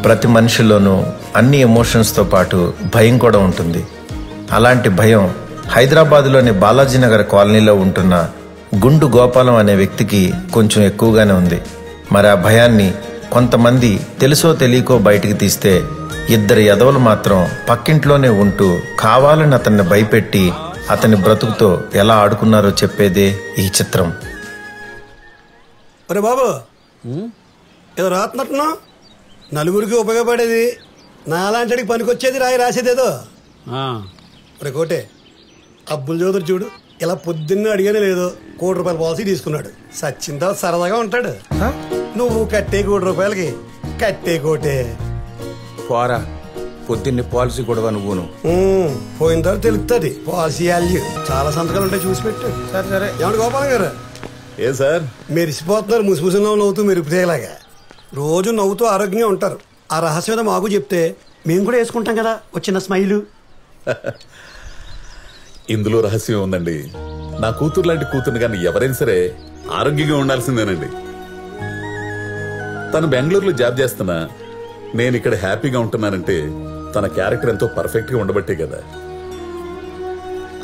ప్రతి మనిషిలోనూ అన్ని ఎమోషన్స్తో పాటు భయం కూడా ఉంటుంది. అలాంటి భయం హైదరాబాద్లోని బాలాజీనగర్ కాలనీలో ఉంటున్న గుండు గోపాలం అనే వ్యక్తికి కొంచెం ఎక్కువగానే ఉంది. మరి ఆ భయాన్ని కొంతమంది తెలుసో తెలియకో బయటికి తీస్తే, ఇద్దరు ఎదవలు మాత్రం పక్కింట్లోనే ఉంటూ కావాలని అతన్ని భయపెట్టి అతని బ్రతుకుతో ఎలా ఆడుకున్నారో చెప్పేదే ఈ చిత్రం. అరే బాబు, ఏదో రాత్నట్టున్నా నలుగురికి ఉపయోగపడేది, నాలాంటికి పనికొచ్చేది రాసేదేదో. రే కోటే, అబ్బుల్ చౌదరి చూడు, ఇలా పొద్దున్న అడిగానే లేదో ₹1,00,00,000 పాలసీ తీసుకున్నాడు. సచ్చిన తర్వాత సరదాగా ఉంటాడు. నువ్వు కట్టే ₹1,00,00,000కి కట్టే కోటే పోరా, పొద్దున్నే పాలసీ గొడవ నువ్వును. పోయిన తర్వాత తెలుస్తుంది పాలసీ వాల్యూ. చాలా సంతకాలు ఉంటాయి, చూసి పెట్టు. సరే సరే. ఏమంటే గోపాలం గారు, ఏ సార్ మెరిసిపోతున్నారు ముసిముసిలో నవ్వుతూ మెరుపుతేలాగా. రోజు నవ్వుతూ ఆరోగ్యంగా ఉంటారు. ఆ రహస్యం మాకు చెప్తే మేము కూడా వేసుకుంటాం కదా వచ్చిన స్మైలు. ఇందులో రహస్యం ఉందండి. నా కూతురు లాంటి కూతురు కానీ ఎవరైనా సరే ఆరోగ్యంగా ఉండాల్సిందేనండి. తను బెంగళూరులో జాబ్ చేస్తున్నా నేను ఇక్కడ హ్యాపీగా ఉంటున్నానంటే తన క్యారెక్టర్ ఎంతో పర్ఫెక్ట్ గా ఉండబట్టే కదా.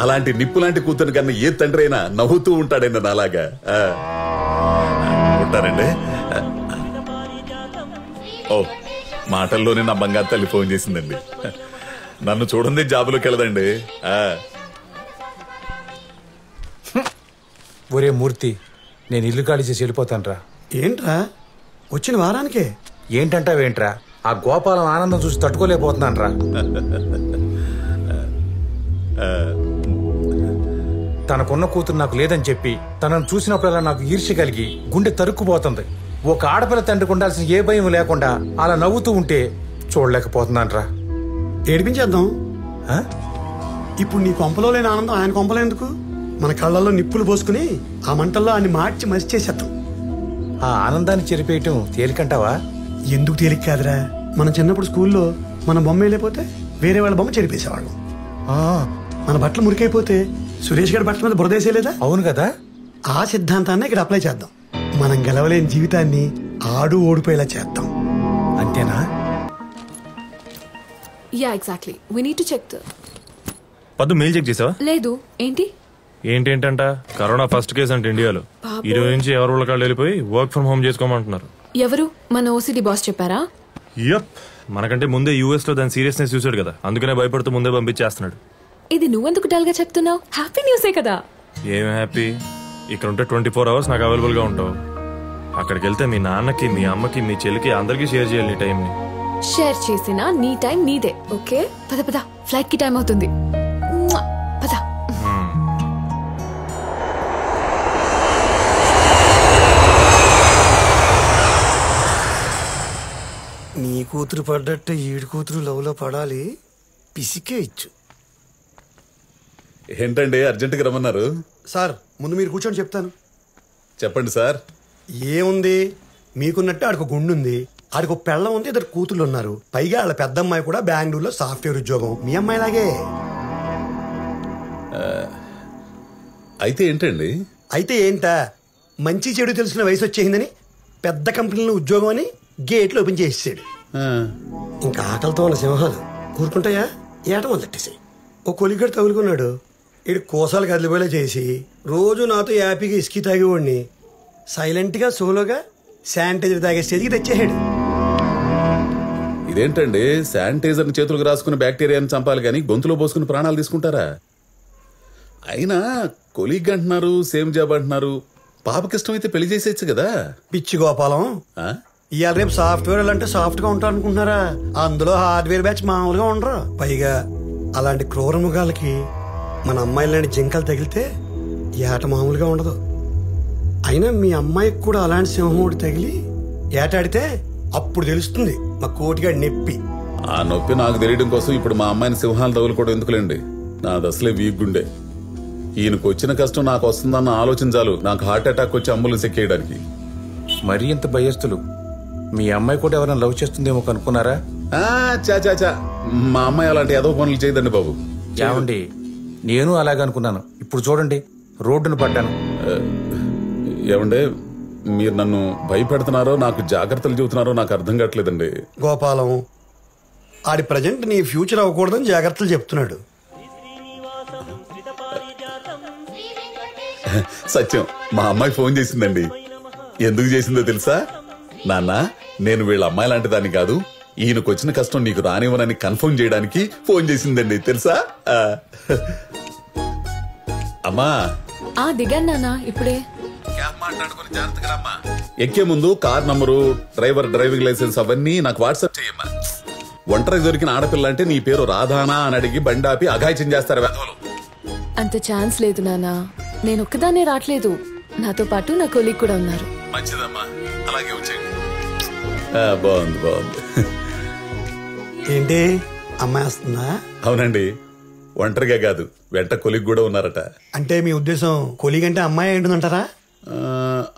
అలాంటి నిప్పు లాంటి కూతురు కన్నా ఏ తండ్రి అయినా నవ్వుతూ ఉంటాడండి నాలాగా. ఉంటారండి. ఓ, మాటల్లోనే నా బంగారు తల్లి ఫోన్ చేసిందండి. నన్ను చూడండి జాబులోకి వెళ్ళదండి. ఒరే మూర్తి, నేను ఇల్లు ఖాళీ చేసి వెళ్ళిపోతానురా. ఏంట్రా వచ్చిన వారానికే? ఏంటంటావేంట్రా, ఆ గోపాలం ఆనందం చూసి తట్టుకోలేకపోతున్నానురా. తనకున్న కూతురు నాకు లేదని చెప్పి తనను చూసినప్పుడల్లా నాకు ఈర్ష్య కలిగి గుండె తరుక్కుపోతుంది. ఒక ఆడపిల్ల తండ్రికి ఉండాల్సిన ఏ భయం లేకుండా అలా నవ్వుతూ ఉంటే చూడలేకపోతున్నానురా. ఏడిపించేద్దాం. ఇప్పుడు నీ కొంపలో లేని ఆనందం ఆయన కొంపలో ఎందుకు? మన కళ్ళల్లో నిప్పులు పోసుకుని ఆ మంటల్లో ఆయన మార్చి మసి చేసేద్దాం. ఆ ఆనందాన్ని చెరిపేయటం తేలికంటావా? ఎందుకు తేలిక కాదురా, మనం చిన్నప్పుడు స్కూల్లో మన బొమ్మ వెళ్ళిపోతే వేరే వాళ్ళ బొమ్మ చెరిపేసేవాళ్ళం. మన బట్టలు మురికైపోతే సురేష్ గారి బట్టల మీద బురదేసేలేదా? అవును కదా. ఆ సిద్ధాంతాన్ని ఇక్కడ అప్లై చేద్దాం. మనం గెలవలేని జీవితాన్ని ఆడు ఓడిపోయేలా చేద్దాం. అంతేనా? Yeah exactly. We need to check the పద్దు మెయిల్ చెక్ చేసావా? లేదు. ఏంటి ఏంటంట? కరోనా ఫస్ట్ కేసు అంటే ఇండియాలో. ఈ రోజు నుంచి ఎవరు వాళ్ళకాళ్ళు వెళ్ళిపోయి వర్క్ ఫ్రం హోమ్ చేసుకోమంటున్నారు. ఎవరు? మన ఓసిడి బాస్ చెప్పారా? యప్, మనకంటే ముందే యూఎస్ లో దాని సీరియస్నెస్ చూసాడు కదా, అందుకనే భయపడుతూ ముందే పంపించేస్తున్నాడు. ఇది నువ్వెందుకు డల్ గా చెప్తున్నావు? హ్యాపీ న్యూసే కదా. ఏం హ్యాపీ? ఇక్కడ ఉంటే 24 hours నాకు అవైలబుల్ గా ఉంటావు. అక్కడికి వెళ్తే మీ నాన్నకి, మీ అమ్మకి, మీ చెల్లికి అందరికీ షేర్ చేయాలి నీ టైం ని. షేర్ చేసినా నీ టైం నీదే. ఓకే, పద పద, ఫ్లైట్ కి టైం అవుతుంది. పద. నీ కూతురు పడ్డట్టే ఈడు కూతురు లవ్లో పడాలి. పిసికే ఇచ్చు. ఏంటండి అర్జెంటుగా రమ్మన్నారు? సార్ ముందు మీరు కూర్చొని చెప్తాను. చెప్పండి సార్. ఏముంది, మీకున్నట్టే ఆడికి గుండు ఉంది, ఆడికి పెళ్ళం ఉంది, 2 కూతుళ్ళు ఉన్నారు. పైగా వాళ్ళ పెద్ద అమ్మాయి కూడా బెంగళూరులో సాఫ్ట్వేర్ ఉద్యోగం. మీ అమ్మాయిలాగే. అయితే ఏంటండి? అయితే ఏంటా, మంచి చెడు తెలిసిన వయసు వచ్చేసిందని పెద్ద కంపెనీలో ఉద్యోగం అని గేట్లు ఓపెన్ చేసేసాడు. ఇంకా ఆకలితో ఉన్న సింహాలు ఊరుకుంటాయా? ఏట మొదలెట్టేసాయి. ఓ కొలిగడు తగులుకున్నాడు. ఇడు కోసాలు కదిలిపోయేలా చేసి రోజు నాతో హ్యాపీగా ఇసుకి తాగేవాడిని సైలెంట్గా సోలోగా శానిటైజర్ తాగే స్టేజ్కి తెచ్చేసాడు. ఇదేంటండి, శానిటైజర్ చేతులకు రాసుకుని బ్యాక్టీరియాని చంపాలి కానీ గొంతులో పోసుకుని ప్రాణాలు తీసుకుంటారా? అయినా కొలీగ్ అంటున్నారు, సేమ్ జాబ్ అంటున్నారు. పాపకిష్టం అయితే పెళ్లి చేసేయచ్చు కదా. పిచ్చి గోపాలం, ఇవాళ రేపు సాఫ్ట్వేర్ అంటే సాఫ్ట్ గా ఉంటారు అనుకుంటున్నారా? అందులో హార్డ్వేర్ బ్యాచ్ మామూలుగా ఉండరు. పైగా అలాంటి క్రూర మృగాలకి మన అమ్మాయిలాంటి జింకలు తగిలితే ఏట మామూలుగా ఉండదు. అయినా మీ అమ్మాయికి కూడా అలాంటి సింహముడు తగిలి ఏటాడితే అప్పుడు తెలుస్తుంది మా కోటిగాడి నొప్పి. ఆ నొప్పి నాకు తెలియడం కోసం ఇప్పుడు మా అమ్మాయిని సింహాలు తగులుకోవడం ఎందుకులేండి. నాది అసలే వీక్ గుండె. ఈయనకు వచ్చిన కష్టం నాకు వస్తుందన్న ఆలోచన చాలు నాకు హార్ట్ అటాక్ వచ్చి అంబులెన్స్ ఎక్కేయడానికి. మరీ ఇంత భయస్తులు. మీ అమ్మాయి కూడా ఎవరైనా లవ్ చేస్తుందేమో కనుక్కున్నారా? చా మా అమ్మాయి అలాంటి ఏదో పనులు చేయదండి బాబు. ఏమండి, నేను అలాగనుకున్నాను. ఇప్పుడు చూడండి, రోడ్డును పడ్డాను. ఏమండే, మీరు నన్ను భయపెడుతున్నారో నాకు జాగ్రత్తలు చెబుతున్నారో నాకు అర్థం కావట్లేదండి. గోపాలం ఆడి ప్రజెంట్ నీ ఫ్యూచర్ అవ్వకూడదని జాగ్రత్తలు చెప్తున్నాడు. సత్యం, మా అమ్మాయి ఫోన్ చేసిందండి. ఎందుకు చేసిందో తెలుసా? నాన్న, నేను వీళ్ళ అమ్మాయి లాంటి దాన్ని కాదు, ఈయనకు వచ్చిన కష్టం నీకు రానివ్వనని కన్ఫర్మ్ చేయడానికి ఫోన్ చేసిందండి తెలుసా. అమ్మా దిగాను నాన్న ఇప్పుడే. ఎక్కే ముందు car number, driver driving licence అవన్నీ నాకు వాట్సాప్ చేయమ్మా. ఒంటరి దొరికిన ఆడపిల్ల అంటే నీ పేరు రాధానా అని అడిగి బండాపి అఘాయిత్యం చేస్తారు వెధవలు. అంత ఛాన్స్ లేదు నాన్న. నేను ఒక్కదాన్నే రావట్లేదు, నాతో పాటు నా కొలీగ్ కూడా ఉన్నారు. మంచిదమ్మా, అలాగే వచ్చేయండి. బాగుంది బాగుంది. ఏంటి అమ్మాయి వస్తుందా? అవునండి, ఒంటరిగా కాదు, వెంట కొలిగ్ కూడా ఉన్నారట. అంటే మీ ఉద్దేశం కొలీగ్ అంటే అమ్మాయి ఏంటుందంటారా?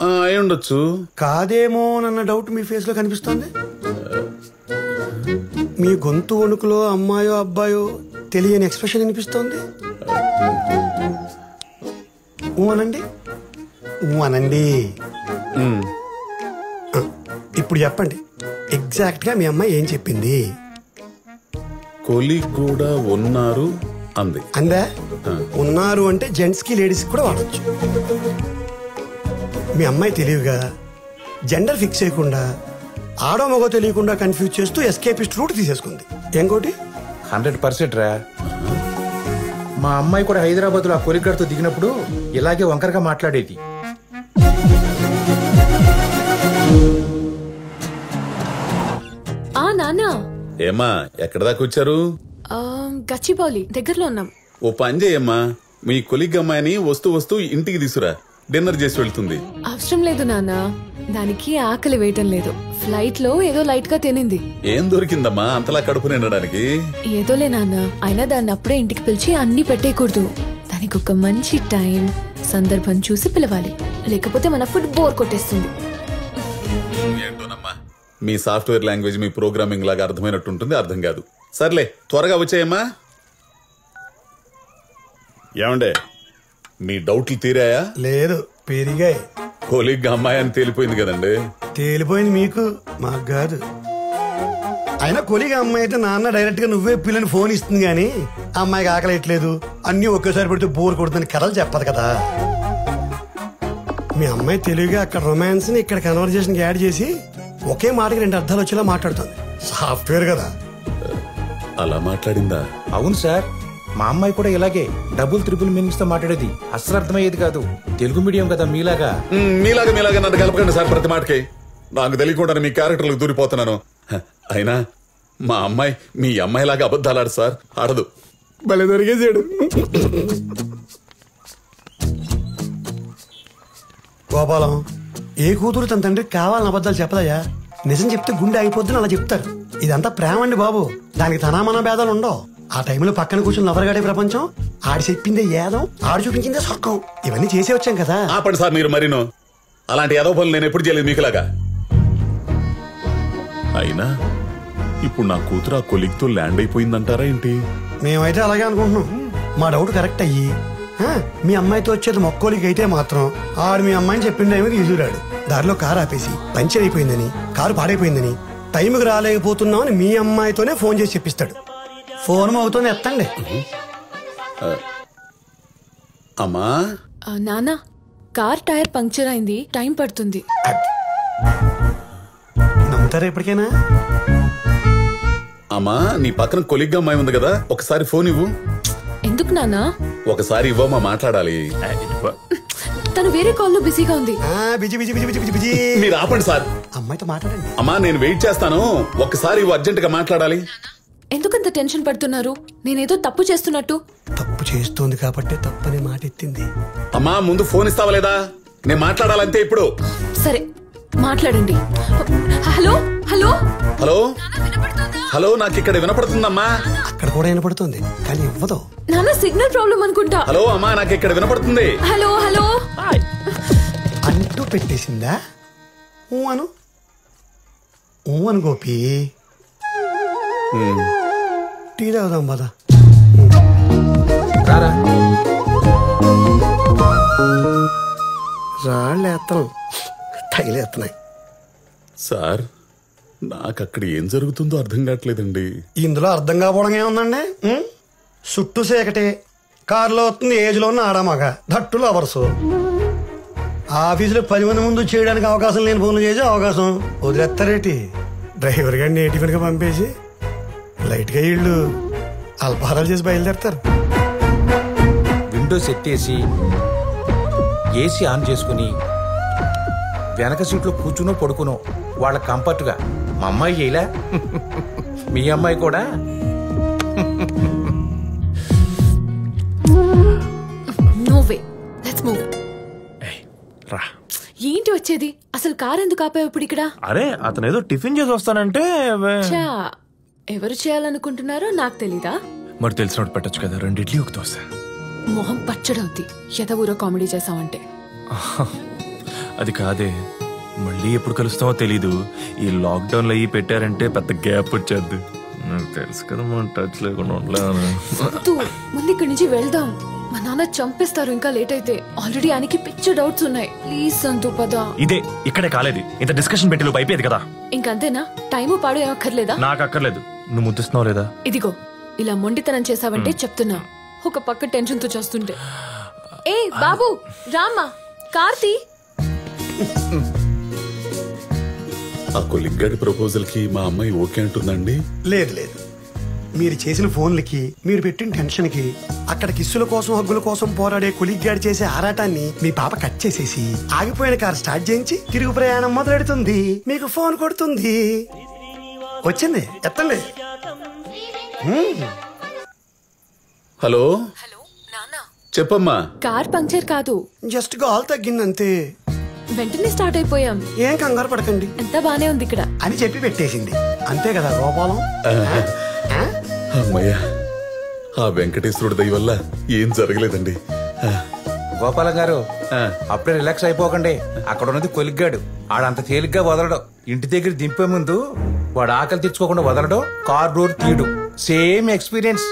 అయి ఉండొచ్చు. కాదేమో అన్న డౌట్ మీ ఫేస్ లో కనిపిస్తోంది. మీ గొంతు వణుకులో అమ్మాయో అబ్బాయో తెలియని ఎక్స్ప్రెషన్ అనిపిస్తోంది. అనండి అనండి. ఇప్పుడు చెప్పండి, ఎగ్జాక్ట్ గా మీ అమ్మాయి ఏం చెప్పింది? కొలిగ్ కూడా ఉన్నారు అంది. అందా? ఉన్నారు అంటే జెంట్స్ కి లేడీస్ కూడా వాడచ్చు. మీ అమ్మాయి తెలివిగా జెండర్ ఫిక్స్ చేయకుండా ఆడో మగో తెలియకుండా కన్ఫ్యూజ్ చేస్తూ ఎస్కేపిస్ట్ రూట్ తీసేసుకుంది. ఇంకోటి 100% రా. మా అమ్మాయి కూడా హైదరాబాద్ లో ఆ కొలిగ్గాడితో దిగినప్పుడు ఇలాగే వంకరగా మాట్లాడేది. నాన్న. ఏమ్మా, ఎక్కడ దాకా వచ్చారు? గచ్చిబౌలి దగ్గరలో ఉన్నాం. ఓ పని చేయమ్మా, మీ కొలిగ్ అమ్మాయిని వస్తూ వస్తూ ఇంటికి తీసురా, డిన్నర్ చేసి వెళ్తుంది. అవసరం లేదు నాన్న, దానికి ఆకలి వేయటం లేదు. ఫ్లైట్ లో ఏదో లైట్ గా తినింది. ఏం దొరికిందమ్మా అంతలా కడుపు నిండడానికి? ఏదోలే నాన్న, అయినా దాన్ని అప్పుడే ఇంటికి పిలిచి అన్ని పెట్టేయకూడదు. దానికి ఒక మంచి టైం సందర్భం చూసి పిలవాలి, లేకపోతే మన ఫుడ్ బోర్ కొట్టేస్తుంది. ఏంటోనమ్మా, మీ సాఫ్ట్వేర్ లాంగ్వేజ్ మీ ప్రోగ్రామింగ్ లాగా అర్థమైనట్టుంటుంది, అర్థం కాదు. సర్లే, త్వరగా వచ్చాయమ్మా. ఏమండే, మీ డౌట్లు తీరాయా? లేదు, పెరిగాయి. కొలిగ్ అమ్మాయి అని తేలిపోయింది కదండి. తేలిపోయింది మీకు, మాకు కాదు. అయినా కొలిగ్ అమ్మాయి అయితే నాన్న డైరెక్ట్ గా నువ్వే పిల్లని ఫోన్ ఇస్తుంది గానీ అమ్మాయికి ఆకలేయట్లేదు, అన్ని ఒకేసారి పెడితే బోర్ కొడుతుందని కథలు చెప్పదు కదా. మీ అమ్మాయి తెలివిగా అక్కడ రొమాన్స్ ని ఇక్కడ కన్వర్జేషన్ యాడ్ చేసి ఒకే మాటకి 2 అర్థాలు వచ్చేలా మాట్లాడుతుంది. సాఫ్ట్వేర్ కదా. అలా మాట్లాడిందా? అవును సార్, మా అమ్మాయి కూడా ఇలాగే డబుల్ ట్రిపుల్ మీనింగ్స్ తో మాట్లాడేది. అస్సలు అర్థమయ్యేది కాదు. తెలుగు మీడియం కదా మీలాగా. మీలాగా నన్ను కలపకండి సార్ ప్రతి మాటకి. నాకు తెలియకుండా మీ క్యారెక్టర్లకు దూరిపోతున్నాను. అయినా మా అమ్మాయి మీ అమ్మాయిలాగా అబద్ధాలు ఆడు సార్, ఆడదు. భలే దొరికేసాడు. గోపాలం, ఏ కూతురు తన తండ్రికి కావాలని అబద్ధాలు చెప్పదయ్యా. నిజం చెప్తే గుండె అయిపోద్దని అలా చెప్తారు. ఇదంతా ప్రేమ అండి బాబు, దానికి తనామన భేదాలు ఉండవు. ఆ టైంలో పక్కన కూర్చొని నవరగాడే ప్రపంచం, ఆడి చెప్పిందే ఏదం, ఆడు చూపించిందే సొక్కం. ఇవన్నీ చేసే వచ్చాం కదా. ఆపండి సార్ మీరు మరీను. అలాంటి ఏదో పనులు నేను ఎప్పుడు చేయలేదు మీకులాగా. అయినా ఇప్పుడు నా కూతురు ఆ కొలిగ్తో ల్యాండ్ అయిపోయిందంటారా ఏంటి? మేమైతే అలాగే అనుకుంటున్నాం. మా డౌట్ కరెక్ట్ అయ్యి మీ అమ్మాయితో వచ్చేది మొక్కోలికి అయితే మాత్రం ఆడు మీ అమ్మాయిని చెప్పిండు ఏమో తీసుకురాడు. దారిలో కారు ఆపేసి పంచర్ అయిపోయిందని, కారు పాడైపోయిందని, టైంకి రాలేకపోతున్నామని మీ అమ్మాయితోనే ఫోన్ చేసి చెప్పిస్తాడు. ఫోన్ అవుతోనే ఎత్తండి. అమ్మా నాన్న, కార్ టైర్ పంక్చర్ అయింది, టైం పడుతుంది. నమ్ముతారా ఎప్పటికైనా? అమ్మా, నీ పక్కన కొలిగ్గా అమ్మాయి ఉంది కదా, ఒకసారి ఫోన్ ఇవ్వు. ఎందుకు నాన్న? ఒకసారి ఇవ్వమ్మా, మాట్లాడాలి. తను వేరే కాల్లో బిజీగా ఉంది. Busy busy busy busy busy. మీరు ఆపండి సార్. అమ్మాయితో మాట్లాడండి. అమ్మా, నేను వెయిట్ చేస్తాను, ఒక్కసారి ఇవ్వు, అర్జెంట్ గా మాట్లాడాలి. ఎందుకంత టెన్షన్ పడుతున్నారు? నేనేదో తప్పు చేస్తున్నట్టు. తప్పు చేస్తోంది కాబట్టి తప్పని మాట ఎత్తింది. అమ్మా, ముందు ఫోన్ ఇస్తావా లేదా? నేను మాట్లాడాలంతే ఇప్పుడు. సరే, మాట్లాడండి. హలో హలో హలో హలో, నాకు ఇక్కడ వినపడుతుందమ్మా. అక్కడ కూడా వినపడుతుంది కానీ ఇవ్వదు. నాన్న, సిగ్నల్ ప్రాబ్లం అనుకుంటా. హలో అమ్మా, నాకు ఇక్కడ వినపడుతుంది. హలో హలో అంటూ పెట్టేసిందా? అను అను గోపి. టీ తాగుదాం పద. రాళ్ళేస్తాం, తగిలేస్తున్నాయి. సార్ నాకు అక్కడ ఏం జరుగుతుందో అర్థం కావట్లేదండి. ఇందులో అర్థం కాకపోవడం ఏముందండి? చుట్టూ సేకటే, కారులో వస్తుంది ఏజ్లో ఉన్న ఆడమగ, ధట్టులో అవర్సు. ఆఫీసులో 10 మంది ముందు చేయడానికి అవకాశం లేని ఫోన్లు చేసే అవకాశం వదిలేస్తారేటి? డ్రైవర్ గారిని టిఫిన్గా పంపేసి లైట్గా వీళ్ళు అల్పహారాలు చేసి బయలుదేరతారు. విండోస్ ఎత్తేసి ఏసీ ఆన్ చేసుకుని వెనక సీట్లో కూర్చునో పడుకునో వాళ్ళ కంఫర్ట్గా మా అమ్మాయి చేయలే, మీ అమ్మాయి కూడా. No way, let's move. రా. ఏంటి వచ్చేది? అసలు కార్ ఎందుకు ఆపావు ఇప్పుడు ఇక్కడ? అరే అతను ఏదో టిఫిన్ చేసి వస్తానంటే చా, ఎవరు చేయాలనుకుంటున్నారో నాకు తెలీదా? మరి తెలిసినట్టు పెట్టచ్చు కదా, 2 ఇడ్లీ 1 దోశ. మొహం పచ్చడవుద్ది ఎదవూరో కామెడీ చేసావంటే. అది కాదే, మళ్ళీ ఎప్పుడు కలుస్తామో తెలీదు. ఈ లాక్డౌన్ లో పెట్టారంటే పెద్ద గ్యాప్ వచ్చేది. నాకు తెలుసు కదా మనం టచ్ లేకుండా ఉండలేను. ముందు ఇక్కడి నుంచి వెళ్దాం. మా నాన్న చంపేస్తారు ఇంకా లేట్ అయితే. ఆల్రెడీ ఆయనకి పిచ్చ డౌట్స్ ఉన్నాయి. ప్లీజ్ సంతు పద. ఇదే ఇక్కడే కాలేదు, ఇంత డిస్కషన్ పెట్టి లోపు అయిపోయేది కదా. ఇంకంతేనా? టైము పాడు ఏమక్కర్లేదా? నాకు అక్కర్లేదు. నువ్వు ముద్దిస్తున్నావు లేదా? ఇదిగో ఇలా మొండితనం చేసావంటే చెప్తున్నా. ఒక పక్క టెన్షన్ తో చేస్తుంటే. ఏ బాబు రామ్మా, కార్తీ. ఆ కొలిగ్గాడి ప్రపోజల్ కి మా అమ్మాయి ఓకే అంటుందండి? లేదు లేదు, మీరు చేసిన ఫోన్లకి, మీరు పెట్టిన టెన్షన్ కి, అక్కడ కిస్సుల కోసం హగ్గుల కోసం పోరాడే కొలిగ్గాడి చేసే ఆరాటాన్ని మీ పాప కట్ చేసేసి ఆగిపోయిన కారు స్టార్ట్ చేయించి తిరుగు ప్రయాణం మొదలెడుతుంది. మీకు ఫోన్ కొడుతుంది. వచ్చింది, ఎత్తండి. హలో హలో నాన్న, చెప్పమ్మా. కార్ పంక్చర్ కాదు, జస్ట్ గాల్ తగ్గిందంతే. వెంటనే స్టార్ట్ అయిపోయాం. ఏం కంగారు పడకండి ఎంత బానే ఉంది ఇక్కడ అని చెప్పి పెట్టేసింది. అంతే కదా గోపాలం? అమ్మయ్యా, ఆ వెంకటేశ్వరుడి దయ వల్ల ఏం జరగలేదండి. గోపాలం గారు అప్పుడే రిలాక్స్ అయిపోకండి. అక్కడ ఉన్నది కొలిగ్గాడు, ఆడంత తేలిగ్గా వదలడు. ఇంటి దగ్గర దింపే ముందు వాడు ఆకలి తెచ్చుకోకుండా వదలడు, కార్ డోర్ తీయడు. Same experience.